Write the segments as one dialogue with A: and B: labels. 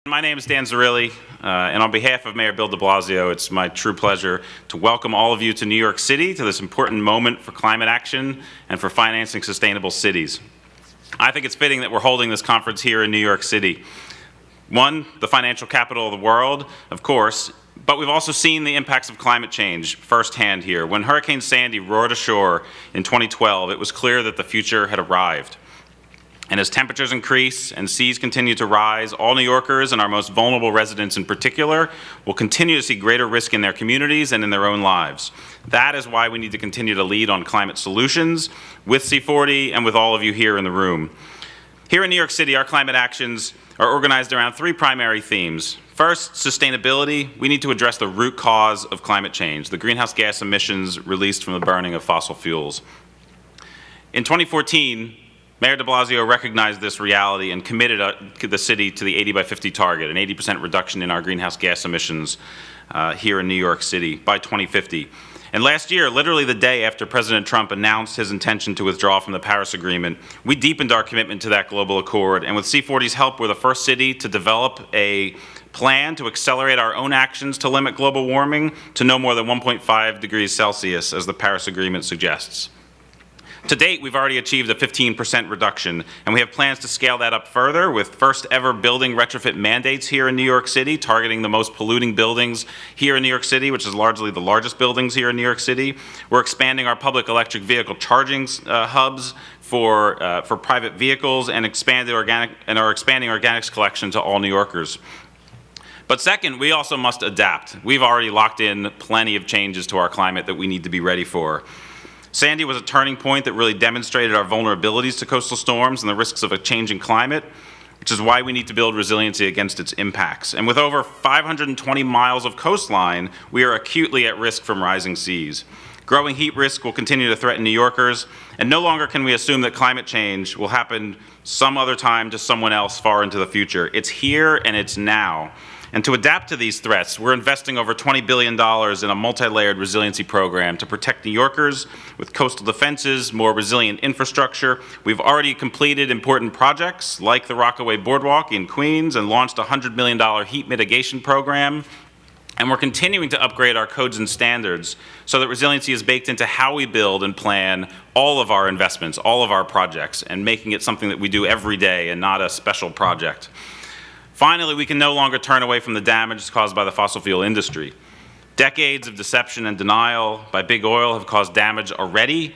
A: My name is Dan Zarrilli, and on behalf of Mayor Bill de Blasio, it's my true pleasure to welcome all of you to New York City, to this important moment for climate action and for financing sustainable cities. I think it's fitting that we're holding this conference here in New York City. One, the financial capital of the world, of course, but we've also seen the impacts of climate change firsthand here. When Hurricane Sandy roared ashore in 2012, it was clear that the future had arrived. And as temperatures increase and seas continue to rise, all New Yorkers, and our most vulnerable residents in particular, will continue to see greater risk in their communities and in their own lives. That is why we need to continue to lead on climate solutions with C40 and with all of you here in the room. Here in New York City, our climate actions are organized around three primary themes. First, sustainability. We need to address the root cause of climate change, the greenhouse gas emissions released from the burning of fossil fuels. In 2014, Mayor de Blasio recognized this reality and committed the city to the 80 by 50 target, an 80% reduction in our greenhouse gas emissions here in New York City by 2050. And last year, literally the day after President Trump announced his intention to withdraw from the Paris Agreement, we deepened our commitment to that global accord. And with C40's help, we're the first city to develop a plan to accelerate our own actions to limit global warming to no more than 1.5 degrees Celsius, as the Paris Agreement suggests. To date, we've already achieved a 15% reduction, and we have plans to scale that up further with first ever building retrofit mandates here in New York City, targeting the most polluting buildings here in New York City, which is largely the largest buildings here in New York City. We're expanding our public electric vehicle charging hubs for private vehicles and are expanding organics collection to all New Yorkers. But second, we also must adapt. We've already locked in plenty of changes to our climate that we need to be ready for. Sandy was a turning point that really demonstrated our vulnerabilities to coastal storms and the risks of a changing climate, which is why we need to build resiliency against its impacts. And with over 520 miles of coastline, we are acutely at risk from rising seas. Growing heat risk will continue to threaten New Yorkers, and no longer can we assume that climate change will happen some other time to someone else far into the future. It's here and it's now. And to adapt to these threats, we're investing over $20 billion in a multi-layered resiliency program to protect New Yorkers with coastal defenses, more resilient infrastructure. We've already completed important projects like the Rockaway Boardwalk in Queens and launched a $100 million heat mitigation program. And we're continuing to upgrade our codes and standards so that resiliency is baked into how we build and plan all of our investments, all of our projects, and making it something that we do every day and not a special project. Finally, we can no longer turn away from the damage caused by the fossil fuel industry. Decades of deception and denial by big oil have caused damage already,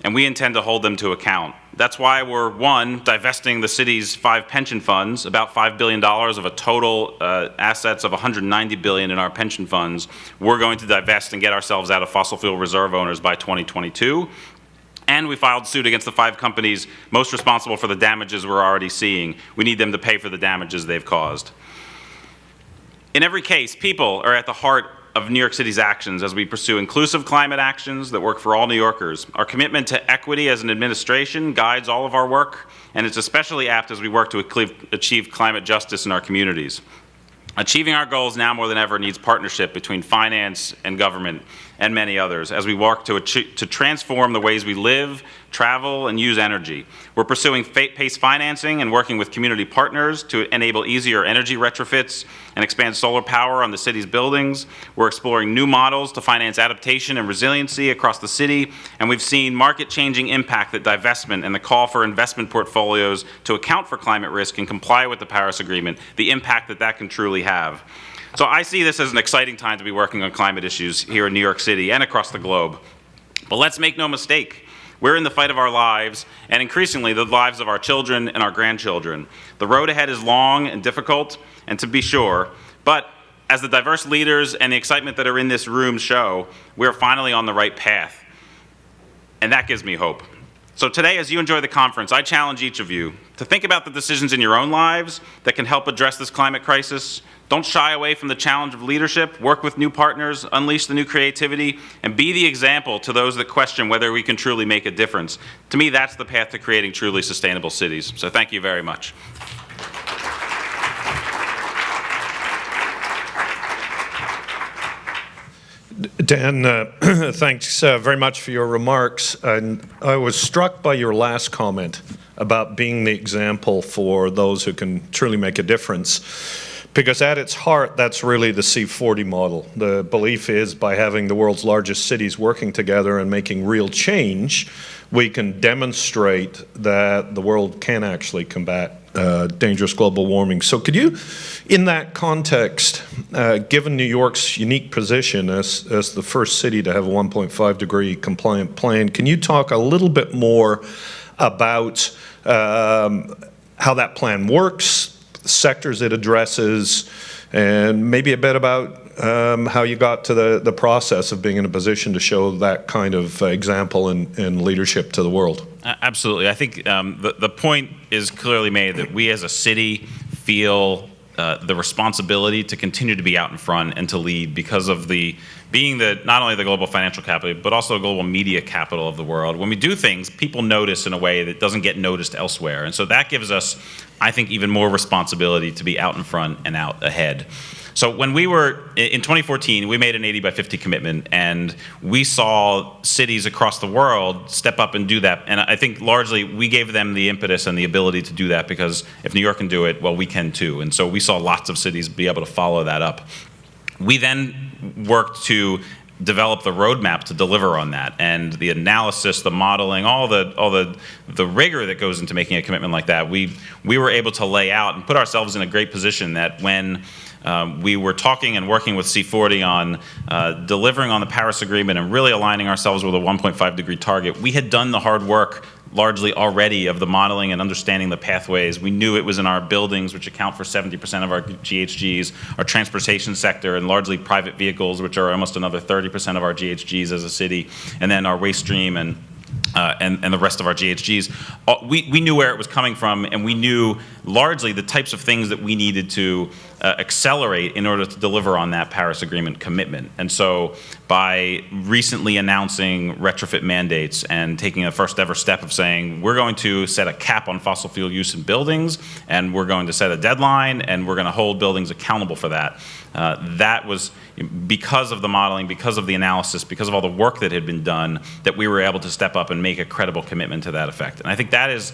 A: and we intend to hold them to account. That's why we're, one, divesting the city's 5 pension funds, about $5 billion of a total assets of $190 billion in our pension funds. We're going to divest and get ourselves out of fossil fuel reserve owners by 2022. And we filed suit against the 5 companies most responsible for the damages we're already seeing. We need them to pay for the damages they've caused. In every case, people are at the heart of New York City's actions as we pursue inclusive climate actions that work for all New Yorkers. Our commitment to equity as an administration guides all of our work, and it's especially apt as we work to achieve climate justice in our communities. Achieving our goals now more than ever needs partnership between finance and government and many others as we work to transform the ways we live, travel, and use energy. We're pursuing PACE financing and working with community partners to enable easier energy retrofits and expand solar power on the city's buildings. We're exploring new models to finance adaptation and resiliency across the city, and we've seen market-changing impact that divestment and the call for investment portfolios to account for climate risk and comply with the Paris Agreement, the impact that that can truly have. So I see this as an exciting time to be working on climate issues here in New York City and across the globe. But let's make no mistake, we're in the fight of our lives, and increasingly the lives of our children and our grandchildren. The road ahead is long and difficult, and to be sure, but as the diverse leaders and the excitement that are in this room show, we're finally on the right path. And that gives me hope. So today, as you enjoy the conference, I challenge each of you to think about the decisions in your own lives that can help address this climate crisis. Don't shy away from the challenge of leadership. Work with new partners, unleash the new creativity, and be the example to those that question whether we can truly make a difference. To me, that's the path to creating truly sustainable cities. So thank you very much.
B: Dan, thanks very much for your remarks. And I was struck by your last comment about being the example for those who can truly make a difference. Because at its heart, that's really the C40 model. The belief is by having the world's largest cities working together and making real change, we can demonstrate that the world can actually combat dangerous global warming. So could you, in that context, given New York's unique position as the first city to have a 1.5 degree compliant plan, can you talk a little bit more about how that plan works, sectors it addresses, and maybe a bit about how you got to the process of being in a position to show that kind of example and leadership to the world?
A: Absolutely. I think the point is clearly made that we as a city feel the responsibility to continue to be out in front and to lead because of being not only the global financial capital, but also the global media capital of the world. When we do things, people notice in a way that doesn't get noticed elsewhere. And so that gives us, I think, even more responsibility to be out in front and out ahead. So when we were, in 2014, we made an 80 by 50 commitment, and we saw cities across the world step up and do that. And I think largely we gave them the impetus and the ability to do that because if New York can do it, well, we can too. And so we saw lots of cities be able to follow that up. We then worked to develop the roadmap to deliver on that, and the analysis, the modeling, all the rigor that goes into making a commitment like that. We were able to lay out and put ourselves in a great position that when we were talking and working with C40 on delivering on the Paris Agreement and really aligning ourselves with a 1.5 degree target, we had done the hard work largely already of the modeling and understanding the pathways. We knew it was in our buildings, which account for 70% of our GHGs, our transportation sector, and largely private vehicles, which are almost another 30% of our GHGs as a city, and then our waste stream and the rest of our GHGs. We knew where it was coming from, and we knew largely the types of things that we needed to accelerate in order to deliver on that Paris Agreement commitment. And so by recently announcing retrofit mandates and taking a first ever step of saying, we're going to set a cap on fossil fuel use in buildings, and we're going to set a deadline, and we're going to hold buildings accountable for that. That was because of the modeling, because of the analysis, because of all the work that had been done, that we were able to step up and make a credible commitment to that effect. And I think that is,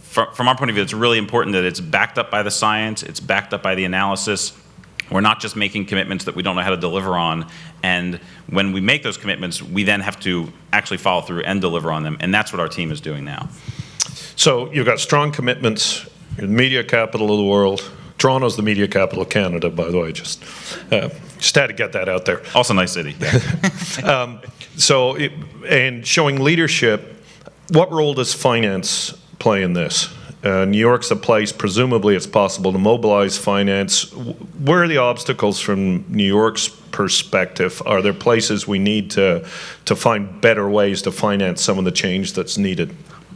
A: from our point of view, it's really important that it's backed up by the science, it's backed up by the analysis. We're not just making commitments that we don't know how to deliver on. And when we make those commitments, we then have to actually follow through and deliver on them. And that's what our team is doing now.
B: So you've got strong commitments. You're the media capital of the world. Toronto's the media capital of Canada, by the way. Just had to get that out there.
A: Also a nice city.
B: And showing leadership, what role does finance play in this? New York's a place, presumably it's possible to mobilize finance. Where are the obstacles from New York's perspective? Are there places we need to find better ways to finance some of the change that's needed?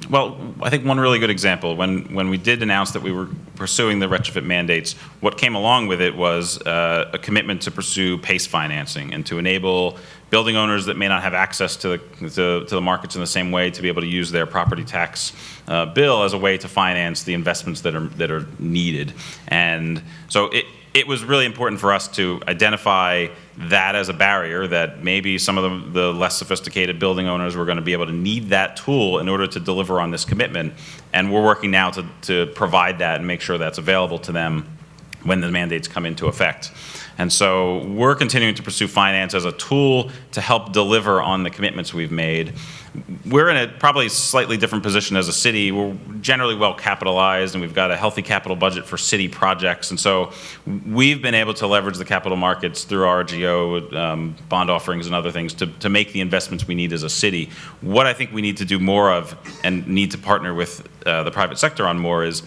A: Well, I think one really good example, when we did announce that we were pursuing the retrofit mandates, what came along with it was a commitment to pursue PACE financing and to enable building owners that may not have access to the markets in the same way to be able to use their property tax bill as a way to finance the investments that are needed. And so it was really important for us to identify that as a barrier, that maybe some of the less sophisticated building owners were going to be able to need that tool in order to deliver on this commitment. And we're working now to provide that and make sure that's available to them when the mandates come into effect. And so we're continuing to pursue finance as a tool to help deliver on the commitments we've made. We're in a probably slightly different position as a city. We're generally well capitalized, and we've got a healthy capital budget for city projects. And so we've been able to leverage the capital markets through RGO, bond offerings and other things to make the investments we need as a city. What I think we need to do more of and need to partner with the private sector on more is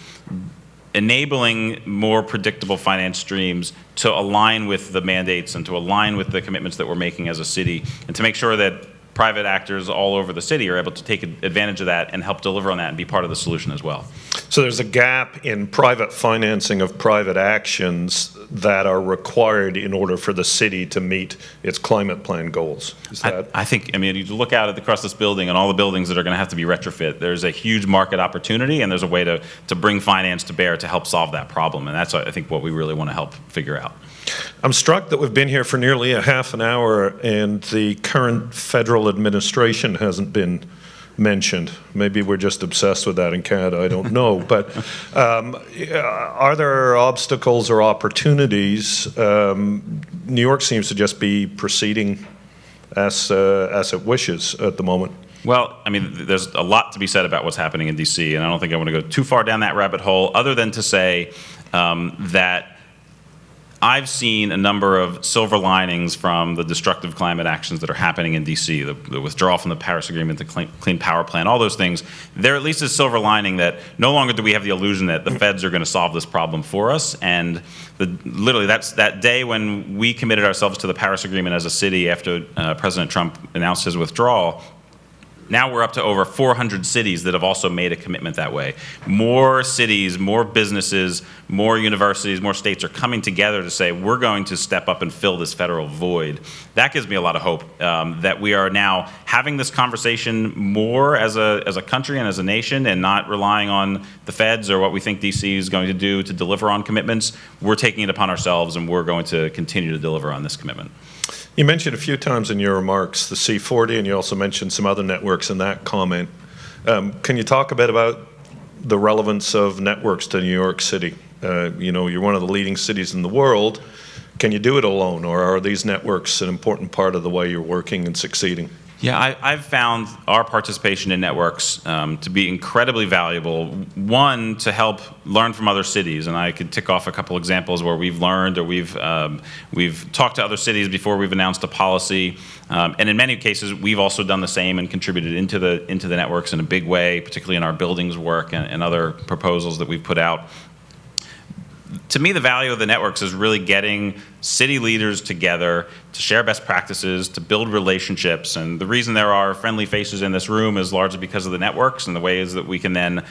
A: enabling more predictable finance streams to align with the mandates and to align with the commitments that we're making as a city, and to make sure that private actors all over the city are able to take advantage of that and help deliver on that and be part of the solution as well.
B: So there's a gap in private financing of private actions that are required in order for the city to meet its climate plan goals. Is that?
A: I think, you look out across this building and all the buildings that are going to have to be retrofit, there's a huge market opportunity, and there's a way to bring finance to bear to help solve that problem. And that's, I think, what we really want to help figure out.
B: I'm struck that we've been here for nearly a half an hour and the current federal administration hasn't been mentioned. Maybe we're just obsessed with that in Canada, I don't know. But are there obstacles or opportunities? New York seems to just be proceeding as it wishes at the moment.
A: Well, I mean, there's a lot to be said about what's happening in D.C., and I don't think I want to go too far down that rabbit hole, other than to say that I've seen a number of silver linings from the destructive climate actions that are happening in D.C., the withdrawal from the Paris Agreement, the Clean Power Plan, all those things. There at least is silver lining that no longer do we have the illusion that the feds are going to solve this problem for us. And literally, that's that day when we committed ourselves to the Paris Agreement as a city after President Trump announced his withdrawal. Now we're up to over 400 cities that have also made a commitment that way. More cities, more businesses, more universities, more states are coming together to say, we're going to step up and fill this federal void. That gives me a lot of hope that we are now having this conversation more as a country and as a nation, and not relying on the feds or what we think DC is going to do to deliver on commitments. We're taking it upon ourselves, and we're going to continue to deliver on this commitment.
B: You mentioned a few times in your remarks the C40, and you also mentioned some other networks in that comment. Can you talk a bit about the relevance of networks to New York City? You're one of the leading cities in the world. Can you do it alone, or are these networks an important part of the way you're working and succeeding?
A: Yeah, I've found our participation in networks to be incredibly valuable. One, to help learn from other cities, and I could tick off a couple examples where we've learned or we've talked to other cities before we've announced a policy, and in many cases we've also done the same and contributed into the networks in a big way, particularly in our buildings work and other proposals that we've put out. To me, the value of the networks is really getting city leaders together to share best practices, to build relationships. And the reason there are friendly faces in this room is largely because of the networks and the ways that we can then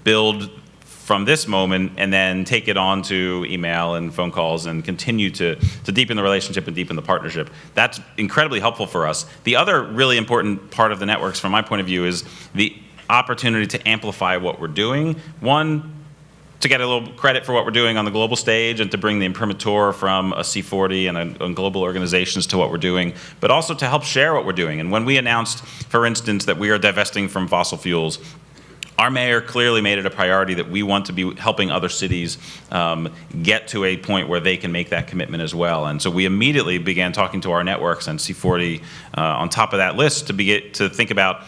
A: build from this moment and then take it on to email and phone calls and continue to deepen the relationship and deepen the partnership. That's incredibly helpful for us. The other really important part of the networks, from my point of view, is the opportunity to amplify what we're doing. One, to get a little credit for what we're doing on the global stage and to bring the imprimatur from a C40 and global organizations to what we're doing, but also to help share what we're doing. And when we announced, for instance, that we are divesting from fossil fuels, our mayor clearly made it a priority that we want to be helping other cities get to a point where they can make that commitment as well. And so we immediately began talking to our networks, and C40 on top of that list to think about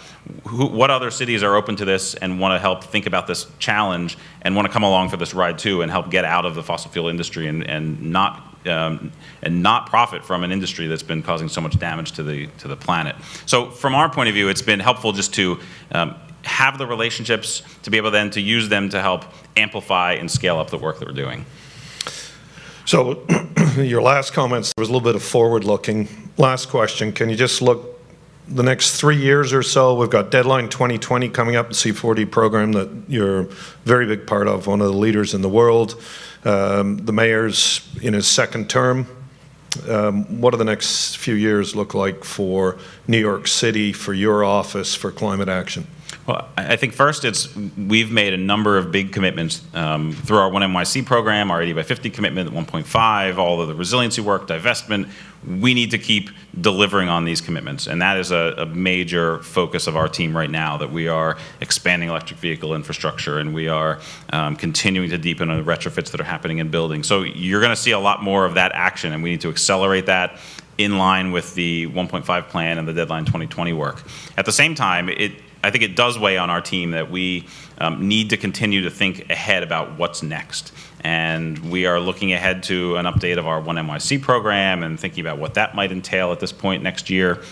A: what other cities are open to this and want to help think about this challenge and want to come along for this ride too and help get out of the fossil fuel industry and not profit from an industry that's been causing so much damage to the planet. So from our point of view, it's been helpful just to have the relationships to be able then to use them to help amplify and scale up the work that we're doing.
B: So your last comments, there was a little bit of forward-looking. Last question, can you just look the next 3 years or so? We've got Deadline 2020 coming up, the C40 program that you're a very big part of, one of the leaders in the world. The mayor's in his second term. What do the next few years look like for New York City, for your office, for climate action?
A: Well, I think first we've made a number of big commitments through our 1NYC program, our 80 by 50 commitment, 1.5, all of the resiliency work, divestment. We need to keep delivering on these commitments, and that is a major focus of our team right now, that we are expanding electric vehicle infrastructure and we are continuing to deepen the retrofits that are happening in buildings. So you're going to see a lot more of that action, and we need to accelerate that in line with the 1.5 plan and the Deadline 2020 work. At the same time, I think it does weigh on our team that we need to continue to think ahead about what's next. And we are looking ahead to an update of our 1NYC program and thinking about what that might entail at this point next year.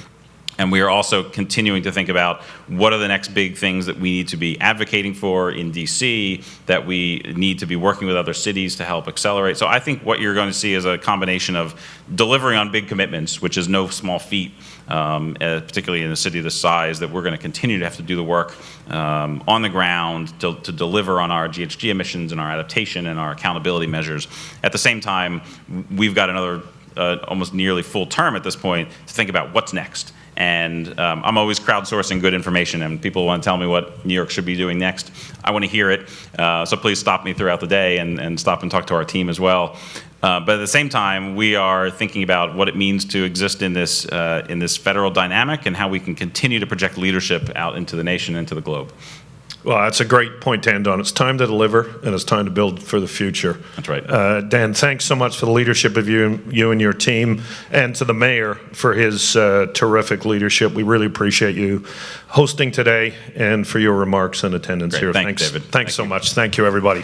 A: And we are also continuing to think about what are the next big things that we need to be advocating for in DC, that we need to be working with other cities to help accelerate. So I think what you're going to see is a combination of delivering on big commitments, which is no small feat, particularly in a city this size, that we're going to continue to have to do the work on the ground to deliver on our GHG emissions and our adaptation and our accountability measures. At the same time, we've got another almost nearly full term at this point to think about what's next. And I'm always crowdsourcing good information, and people want to tell me what New York should be doing next. I want to hear it, so please stop me throughout the day and stop and talk to our team as well. But at the same time, we are thinking about what it means to exist in this federal dynamic and how we can continue to project leadership out into the nation and to the globe.
B: Well, that's a great point to end on. It's time to deliver, and it's time to build for the future.
A: That's right.
B: Dan, thanks so much for the leadership of you and your team, and to the mayor for his terrific leadership. We really appreciate you hosting today and for your remarks and attendance
A: Great.
B: here.
A: Thanks, David.
B: Thanks so much. Thank you, everybody.